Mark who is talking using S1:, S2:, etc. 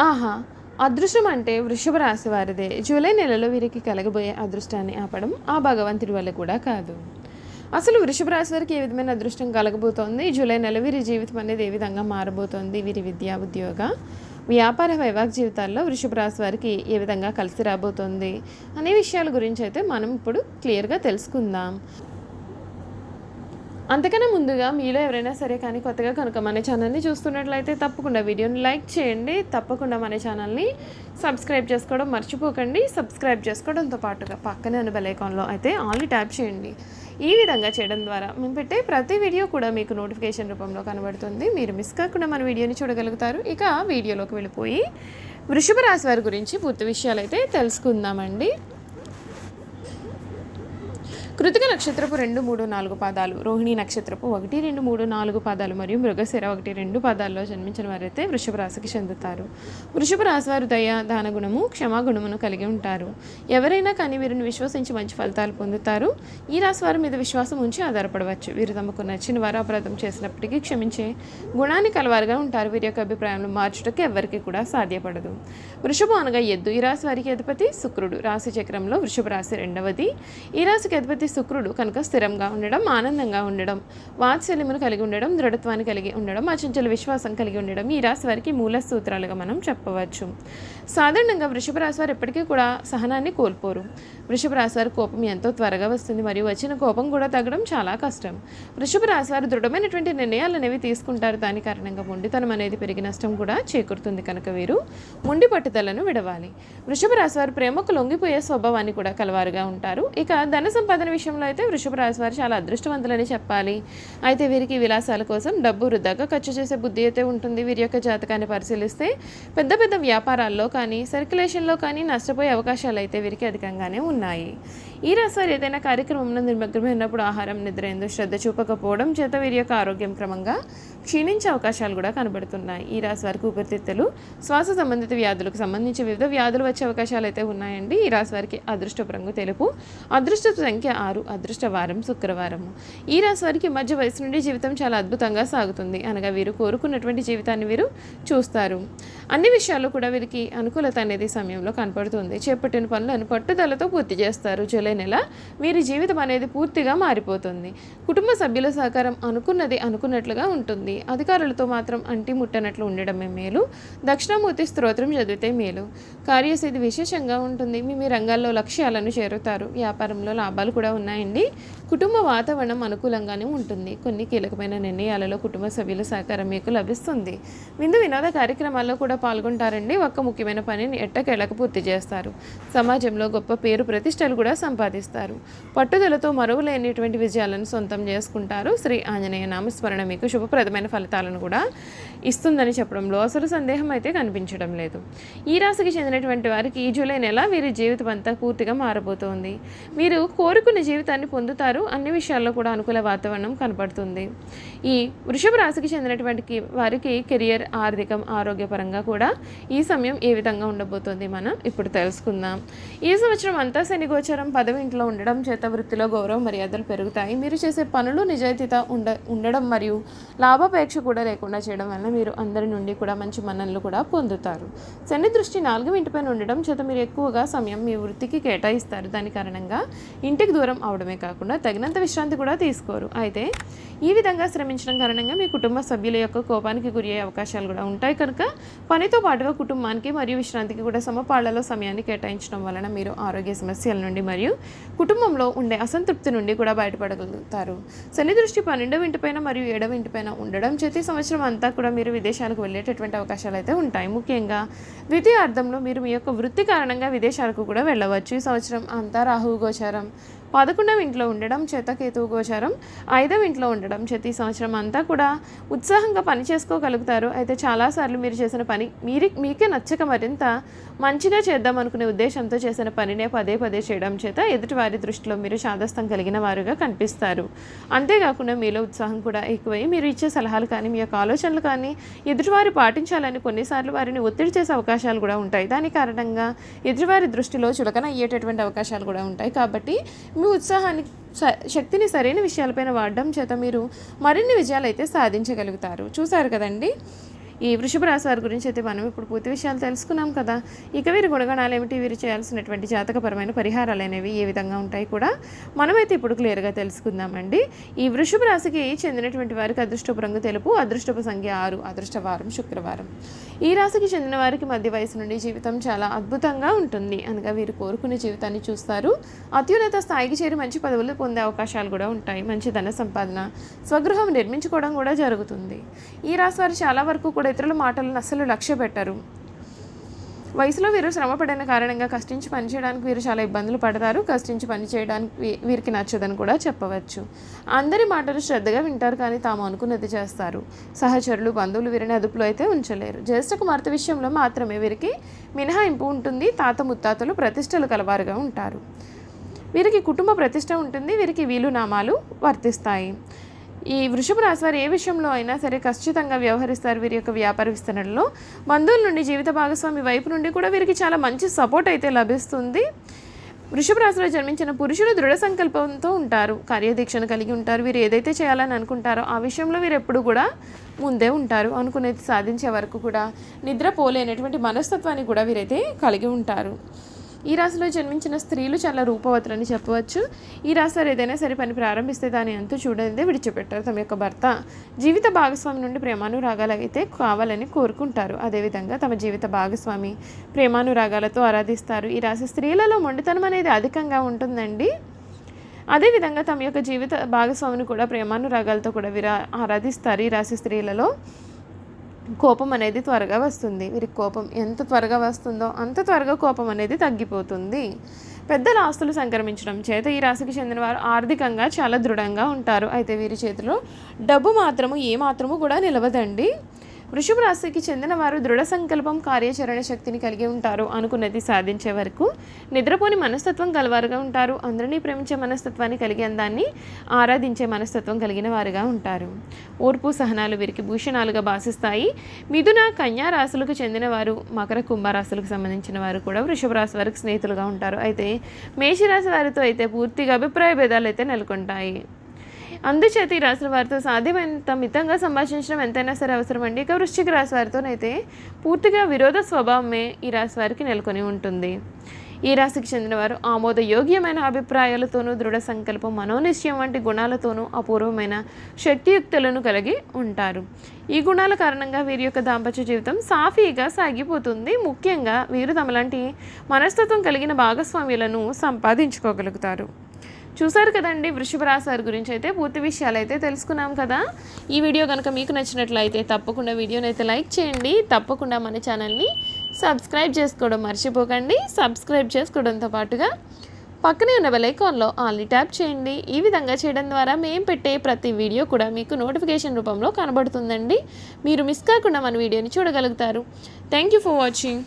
S1: ఆహా! అదృష్టం అంటే వృషభ రాశి వారిదే. జూలై నెలలో వీరికి కలగబోయే అదృష్టాన్ని ఆపడం ఆ భగవంతుడి వల్ల కూడా కాదు. అసలు వృషభ రాశి వారికి ఏ విధమైన అదృష్టం కలగబోతోంది? జూలై నెల వీరి జీవితం అనేది ఏ విధంగా మారబోతోంది? వీరి విద్యా, ఉద్యోగ, వ్యాపార, వైవాహిక జీవితాల్లో వృషభ రాశి వారికి ఏ విధంగా కలిసి రాబోతోంది? అనే విషయాల గురించి అయితే మనం ఇప్పుడు క్లియర్‌గా తెలుసుకుందాం. అంతకన్నా ముందుగా మీలో ఎవరైనా సరే కానీ కొత్తగా కనుక మన ఛానల్ని చూస్తున్నట్లయితే తప్పకుండా వీడియోని లైక్ చేయండి. తప్పకుండా మన ఛానల్ని సబ్స్క్రైబ్ చేసుకోవడం మర్చిపోకండి. సబ్స్క్రైబ్ చేసుకోవడంతో పాటుగా పక్కనే ఉన్న బెల్ ఐకాన్లో అయితే ఆల్ని ట్యాప్ చేయండి. ఈ విధంగా చేయడం ద్వారా మేము పెట్టే ప్రతి వీడియో కూడా మీకు నోటిఫికేషన్ రూపంలో కనబడుతుంది. మీరు మిస్ కాకుండా మన వీడియోని చూడగలుగుతారు. ఇక వీడియోలోకి వెళ్ళిపోయి వృషభ రాశి వారి గురించి పూర్తి విషయాలు అయితే తెలుసుకుందామండి. కృతిక నక్షత్రపు 2, 3, 4 పాదాలు, రోహిణి నక్షత్రపు 1, 2, 3, 4 పాదాలు మరియు మృగశిర 1, 2 పాదాల్లో జన్మించిన వారైతే వృషభ రాశికి చెందుతారు. వృషభ రాశి వారు దయ, దాన గుణము, క్షమాగుణమును కలిగి ఉంటారు. ఎవరైనా కానీ వీరిని విశ్వసించి మంచి ఫలితాలు పొందుతారు. ఈ రాశి వారి మీద విశ్వాసం ఉంచి ఆధారపడవచ్చు. వీరు తమకు నచ్చిన వారు అపరాధం చేసినప్పటికీ క్షమించే గుణాన్ని కలవారుగా ఉంటారు. వీరి యొక్క అభిప్రాయంలో మార్చుటకు ఎవరికి కూడా సాధ్యపడదు. వృషభం అనగా ఎద్దు. ఈ రాశి వారికి అధిపతి శుక్రుడు. రాశి చక్రంలో వృషభ రాశి రెండవది. ఈ రాశికి అధిపతి శుక్రుడు కనుక స్థిరంగా ఉండడం, ఆనందంగా ఉండడం, వాత్సల్యమును కలిగి ఉండడం, దృఢత్వాన్ని కలిగి ఉండడం, అచంచల విశ్వాసం కలిగి ఉండడం ఈ రాశి వారికి మూల సూత్రాలుగా మనం చెప్పవచ్చు. సాధారణంగా వృషభ రాశి వారు ఎప్పటికీ కూడా సహనాన్ని కోల్పోరు. వృషభ రాశి వారి కోపం ఎంతో త్వరగా వస్తుంది మరియు వచ్చిన కోపం కూడా తగ్గడం చాలా కష్టం. వృషభ రాశి వారు దృఢమైనటువంటి నిర్ణయాలు అనేవి తీసుకుంటారు. దాని కారణంగా మొండితనం అనేది పెరిగి నష్టం కూడా చేకూరుతుంది. కనుక వీరు మొండి పట్టుదలను విడవాలి. వృషభ రాశి వారు ప్రేమకు లొంగిపోయే స్వభావాన్ని కూడా కలవారుగా ఉంటారు. ఇక ధన సంపాదన విషయంలో అయితే వృషభ రాశి వారు చాలా అదృష్టవంతులని చెప్పాలి. అయితే వీరికి విలాసాల కోసం డబ్బు వృధాగా ఖర్చు చేసే బుద్ధి అయితే ఉంటుంది. వీరి యొక్క జాతకాన్ని పరిశీలిస్తే పెద్ద పెద్ద వ్యాపారాల్లో కానీ సర్క్యులేషన్లో కానీ నష్టపోయే అవకాశాలు అయితే వీరికి అధికంగానే ఉన్నాయి. ఈ రాశి వారు ఏదైనా కార్యక్రమంలో నిమగ్నమైనప్పుడు ఆహారం, నిద్ర ఎందు శ్రద్ధ చూపకపోవడం చేత వీరి యొక్క ఆరోగ్యం క్రమంగా క్షీణించే అవకాశాలు కూడా కనబడుతున్నాయి. ఈ రాశి వారికి ఊపిరితిత్తులు, శ్వాస సంబంధిత వ్యాధులకు సంబంధించి వివిధ వ్యాధులు వచ్చే అవకాశాలు అయితే ఉన్నాయండి. ఈ రాశి వారికి అదృష్టపు రంగు తెలుపు, అదృష్ట సంఖ్య 6, అదృష్ట వారం శుక్రవారము. ఈ రాశి వారికి మధ్య వయసు నుండి జీవితం చాలా అద్భుతంగా సాగుతుంది. అనగా వీరు కోరుకున్నటువంటి జీవితాన్ని వీరు చూస్తారు. అన్ని విషయాల్లో కూడా వీరికి అనుకూలత అనేది సమయంలో కనపడుతుంది. చేపట్టిన పనులను పట్టుదలతో పూర్తి చేస్తారు. జూలై నెల వీరి జీవితం అనేది పూర్తిగా మారిపోతుంది. కుటుంబ సభ్యుల సహకారం అనుకున్నది అనుకున్నట్లుగా ఉంటుంది. అధికారులతో మాత్రం అంటి ముట్టనట్లు ఉండడమే మేలు. దక్షిణామూర్తి స్తోత్రం చదివితే మేలు. కార్యసిద్ధి విశేషంగా ఉంటుంది. మీ రంగాల్లో లక్ష్యాలను చేరుతారు. వ్యాపారంలో లాభాలు కూడా ఉన్నాయండి. కుటుంబ వాతావరణం అనుకూలంగానే ఉంటుంది. కొన్ని కీలకమైన నిర్ణయాలలో కుటుంబ సభ్యుల సహకారం మీకు లభిస్తుంది. విందు వినోద కార్యక్రమాల్లో కూడా పాల్గొంటారండి. ఒక్క ముఖ్యమైన పనిని ఎట్టకేలకు పూర్తి చేస్తారు. సమాజంలో గొప్ప పేరు ప్రతిష్టలు కూడా సంపాదిస్తారు. పట్టుదలతో మరువలేనిటువంటి విజయాలను సొంతం చేసుకుంటారు. శ్రీ ఆంజనేయ నామస్మరణ మీకు శుభప్రదమైన ఫలితాలను కూడా ఇస్తుందని చెప్పడంలో అసలు సందేహం అయితే కనిపించడం లేదు. ఈ రాశికి చెందినటువంటి వారికి ఈ జూలై నెల వీరి జీవితం అంతా పూర్తిగా మారబోతోంది. వీరు కోరుకున్న జీవితాన్ని పొందుతారు. అన్ని విషయాల్లో కూడా అనుకూల వాతావరణం కనపడుతుంది. ఈ వృషభ రాశికి చెందినటువంటి వారికి కెరియర్, ఆర్థికం, ఆరోగ్యపరంగా కూడా ఈ సమయం ఏ విధంగా ఉండబోతోంది మనం ఇప్పుడు తెలుసుకుందాం. ఈ సంవత్సరం అంతా శని గోచరం 10వ ఇంట్లో ఉండడం చేత వృత్తిలో గౌరవ మర్యాదలు పెరుగుతాయి. మీరు చేసే పనులు నిజాయితీగా ఉండడం మరియు లాభాపేక్ష కూడా లేకుండా చేయడం వల్ల మీరు అందరి నుండి కూడా మంచి మన్ననలు కూడా పొందుతారు. శని దృష్టి 4వ ఇంటిపైన ఉండడం చేత మీరు ఎక్కువగా సమయం మీ వృత్తికి కేటాయిస్తారు. దాని కారణంగా ఇంటికి దూరం అవడమే కాకుండా తగినంత విశ్రాంతి కూడా తీసుకోరు. అయితే ఈ విధంగా శ్రమించడం కారణంగా మీ కుటుంబ సభ్యుల యొక్క కోపానికి గురి అయ్యే అవకాశాలు కూడా ఉంటాయి. కనుక పనితో పాటుగా కుటుంబానికి మరియు విశ్రాంతికి కూడా సమపాళ్లలో సమయాన్ని కేటాయించడం వలన మీరు ఆరోగ్య సమస్యల నుండి మరియు కుటుంబంలో ఉండే అసంతృప్తి నుండి కూడా బయటపడగలుగుతారు. శని దృష్టి 12వ ఇంటిపైన మరియు 7వ ఇంటిపైన ఉండడం చేతి సంవత్సరం అంతా కూడా మీరు విదేశాలకు వెళ్ళేటటువంటి అవకాశాలు అయితే ఉంటాయి. ముఖ్యంగా ద్వితీయార్థంలో మీరు మీ యొక్క వృత్తి కారణంగా విదేశాలకు కూడా వెళ్ళవచ్చు. ఈ సంవత్సరం అంతా రాహువు గోచారం 11వ ఇంట్లో ఉండడం చేత కేతువు గోచారం 5వ ఇంట్లో ఉండడం చేత ఈ సంవత్సరం అంతా కూడా ఉత్సాహంగా పని చేసుకోగలుగుతారు. అయితే చాలాసార్లు మీరు చేసిన పని మీకే నచ్చక మరింత మంచిగా చేద్దాం అనుకునే ఉద్దేశంతో చేసిన పనినే పదే పదే చేయడం చేత ఎదుటివారి దృష్టిలో మీరు శాదస్తం కలిగిన వారుగా కనిపిస్తారు. అంతేకాకుండా మీలో ఉత్సాహం కూడా ఎక్కువై మీరు ఇచ్చే సలహాలు కానీ మీ యొక్క ఆలోచనలు కానీ ఎదుటివారు పాటించాలని కొన్నిసార్లు వారిని ఒత్తిడి చేసే అవకాశాలు కూడా ఉంటాయి. దాని కారణంగా ఎదుటివారి దృష్టిలో చులకన అయ్యేటటువంటి అవకాశాలు కూడా ఉంటాయి. కాబట్టి మీ ఉత్సాహాన్ని శక్తిని సరైన విషయాలపైన వాడడం చేత మీరు మరిన్ని విజయాలు అయితే సాధించగలుగుతారు. చూసారు కదండి. ఈ వృషభ రాశి వారి గురించి అయితే మనం ఇప్పుడు పూర్తి విషయాలు తెలుసుకున్నాం కదా. ఇక వీరి గుణగణాలు ఏమిటి, వీరు చేయాల్సినటువంటి జాతకపరమైన పరిహారాలు అనేవి ఏ విధంగా ఉంటాయి కూడా మనమైతే ఇప్పుడు క్లియర్గా తెలుసుకుందామండి. ఈ వృషభ రాశికి చెందినటువంటి వారికి అదృష్టపు రంగు తెలుపు, అదృష్టపు సంఖ్య 6, అదృష్టవారం శుక్రవారం. ఈ రాశికి చెందిన వారికి మధ్య వయసు నుండి జీవితం చాలా అద్భుతంగా ఉంటుంది. అనగా వీరు కోరుకునే జీవితాన్ని చూస్తారు. అత్యున్నత స్థాయికి చేరి మంచి పదవులు పొందే అవకాశాలు కూడా ఉంటాయి. మంచి ధన సంపాదన, స్వగృహం నిర్మించుకోవడం కూడా జరుగుతుంది. ఈ రాశి వారు చాలా వరకు కూడా ఇతరుల మాటలను అస్సలు లక్ష్య పెట్టరు. వయసులో వీరు శ్రమపడిన కారణంగా కష్టించి పనిచేయడానికి వీరు చాలా ఇబ్బందులు పడతారు. కష్టించి పని చేయడానికి వీరికి నచ్చదని కూడా చెప్పవచ్చు. అందరి మాటలు శ్రద్ధగా వింటారు, కానీ తాము అనుకున్నది చేస్తారు. సహచరులు, బంధువులు వీరిని అదుపులో అయితే ఉంచలేరు. జ్యేష్ఠ కుమార్తె విషయంలో మాత్రమే వీరికి మినహాయింపు ఉంటుంది. తాత ముత్తాతలు ప్రతిష్టలు కలవారుగా ఉంటారు. వీరికి కుటుంబ ప్రతిష్ట ఉంటుంది. వీరికి వీలునామాలు వర్తిస్తాయి. ఈ వృషభ రాశి వారు ఏ విషయంలో అయినా సరే ఖచ్చితంగా వ్యవహరిస్తారు. వీరి యొక్క వ్యాపార విస్తరణలో బంధువుల నుండి, జీవిత భాగస్వామి వైపు నుండి కూడా వీరికి చాలా మంచి సపోర్ట్ అయితే లభిస్తుంది. వృషభ రాశిలో జన్మించిన పురుషులు దృఢ సంకల్పంతో ఉంటారు, కార్యదీక్షను కలిగి ఉంటారు. వీరు ఏదైతే చేయాలని అనుకుంటారో ఆ విషయంలో వీరు ఎప్పుడు కూడా ముందే ఉంటారు. అనుకునేది సాధించే వరకు కూడా నిద్రపోలేనటువంటి మనస్తత్వాన్ని కూడా వీరైతే కలిగి ఉంటారు. ఈ రాశిలో జన్మించిన స్త్రీలు చాలా రూపవతులని చెప్పవచ్చు. ఈ రాశి వారు ఏదైనా సరే పని ప్రారంభిస్తే దాని అంతు చూడనిదే విడిచిపెట్టారు. తమ యొక్క భర్త, జీవిత భాగస్వామి నుండి ప్రేమానురాగాలు అయితే కావాలని కోరుకుంటారు. అదేవిధంగా తమ జీవిత భాగస్వామి ప్రేమానురాగాలతో ఆరాధిస్తారు. ఈ రాశి స్త్రీలలో మొండితనం అనేది అధికంగా ఉంటుందండి. అదేవిధంగా తమ యొక్క జీవిత భాగస్వామిని కూడా ప్రేమానురాగాలతో కూడా వీరు ఆరాధిస్తారు. ఈ రాశి స్త్రీలలో కోపం అనేది త్వరగా వస్తుంది. వీరికి కోపం ఎంత త్వరగా వస్తుందో అంత త్వరగా కోపం అనేది తగ్గిపోతుంది. పెద్దల ఆస్తులు సంక్రమించడం చేత ఈ రాశికి చెందిన వారు ఆర్థికంగా చాలా దృఢంగా ఉంటారు. అయితే వీరి చేతిలో డబ్బు మాత్రము ఏమాత్రము కూడా నిలవదండి. వృషభ రాశికి చెందిన వారు దృఢ సంకల్పం, కార్యాచరణ శక్తిని కలిగి ఉంటారు. అనుకున్నది సాధించే వరకు నిద్రపోని మనస్తత్వం కలవారుగా ఉంటారు. అందరినీ ప్రేమించే మనస్తత్వాన్ని కలిగి అందాన్ని ఆరాధించే మనస్తత్వం కలిగిన వారుగా ఉంటారు. ఓర్పు, సహనాలు వీరికి భూషణాలుగా భాసిస్తాయి. మిథున, కన్యా రాశులకు చెందిన వారు, మకర, కుంభరాశులకు సంబంధించిన వారు కూడా వృషభ రాశి వారికి స్నేహితులుగా ఉంటారు. అయితే మేషరాశి వారితో అయితే పూర్తిగా అభిప్రాయ భేదాలు అయితే నెలకొంటాయి. అందుచేత ఈ రాశి వారితో సాధ్యమైనంత మితంగా సంభాషించడం ఎంతైనా సరే అవసరం అండి. ఇక వృశ్చిక రాశి వారితోనైతే పూర్తిగా విరోధ స్వభావమే ఈ రాశి వారికి నెలకొని ఉంటుంది. ఈ రాశికి చెందిన వారు ఆమోదయోగ్యమైన అభిప్రాయాలతోనూ, దృఢ సంకల్పం, మనోనిశ్చయం వంటి గుణాలతోనూ అపూర్వమైన శక్తియుక్తులను కలిగి ఉంటారు. ఈ గుణాల కారణంగా వీరి యొక్క దాంపత్య జీవితం సాఫీగా సాగిపోతుంది. ముఖ్యంగా వీరు తమలాంటి మనస్తత్వం కలిగిన భాగస్వామ్యులను సంపాదించుకోగలుగుతారు. చూసారు కదండి, వృషభ రాశి వారి గురించి అయితే పూర్తి విషయాలు అయితే తెలుసుకున్నాం కదా. ఈ వీడియో కనుక మీకు నచ్చినట్లయితే తప్పకుండా వీడియోని అయితే లైక్ చేయండి. తప్పకుండా మన ఛానల్ని సబ్స్క్రైబ్ చేసుకోవడం మర్చిపోకండి. సబ్స్క్రైబ్ చేసుకోవడంతో పాటుగా పక్కనే ఉన్న బెల్ ఐకాన్లో ఆల్ని ట్యాప్ చేయండి. ఈ విధంగా చేయడం ద్వారా మేము పెట్టే ప్రతి వీడియో కూడా మీకు నోటిఫికేషన్ రూపంలో కనబడుతుందండి. మీరు మిస్ కాకుండా మన వీడియోని చూడగలుగుతారు. Thank you for watching.